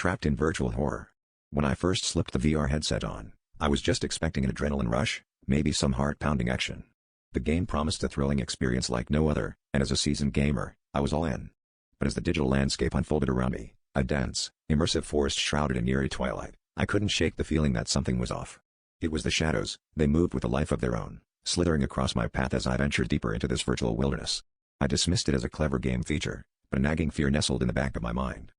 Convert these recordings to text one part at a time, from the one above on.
Trapped in virtual horror. When I first slipped the VR headset on, I was just expecting an adrenaline rush, maybe some heart-pounding action. The game promised a thrilling experience like no other, and as a seasoned gamer, I was all in. But as the digital landscape unfolded around me, a dense, immersive forest shrouded in eerie twilight, I couldn't shake the feeling that something was off. It was the shadows. They moved with a life of their own, slithering across my path as I ventured deeper into this virtual wilderness. I dismissed it as a clever game feature, but a nagging fear nestled in the back of my mind.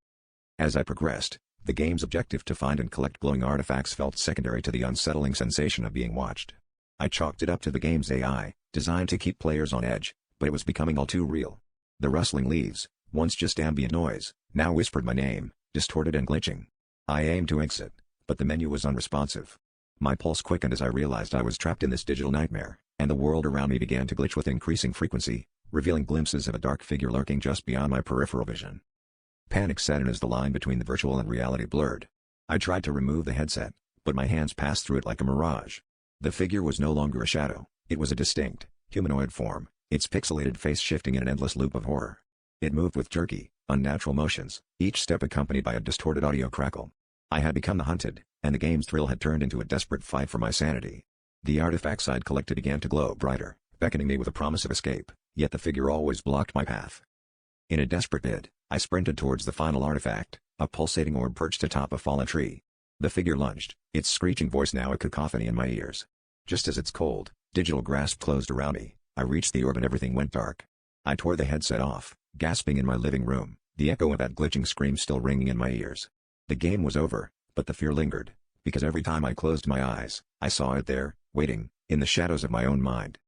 As I progressed, the game's objective to find and collect glowing artifacts felt secondary to the unsettling sensation of being watched. I chalked it up to the game's AI, designed to keep players on edge, but it was becoming all too real. The rustling leaves, once just ambient noise, now whispered my name, distorted and glitching. I aimed to exit, but the menu was unresponsive. My pulse quickened as I realized I was trapped in this digital nightmare, and the world around me began to glitch with increasing frequency, revealing glimpses of a dark figure lurking just beyond my peripheral vision. Panic set in as the line between the virtual and reality blurred. I tried to remove the headset, but my hands passed through it like a mirage. The figure was no longer a shadow, it was a distinct, humanoid form, its pixelated face shifting in an endless loop of horror. It moved with jerky, unnatural motions, each step accompanied by a distorted audio crackle. I had become the hunted, and the game's thrill had turned into a desperate fight for my sanity. The artifacts I'd collected began to glow brighter, beckoning me with a promise of escape, yet the figure always blocked my path. In a desperate bid, I sprinted towards the final artifact, a pulsating orb perched atop a fallen tree. The figure lunged, its screeching voice now a cacophony in my ears. Just as its cold, digital grasp closed around me, I reached the orb and everything went dark. I tore the headset off, gasping in my living room, the echo of that glitching scream still ringing in my ears. The game was over, but the fear lingered, because every time I closed my eyes, I saw it there, waiting, in the shadows of my own mind.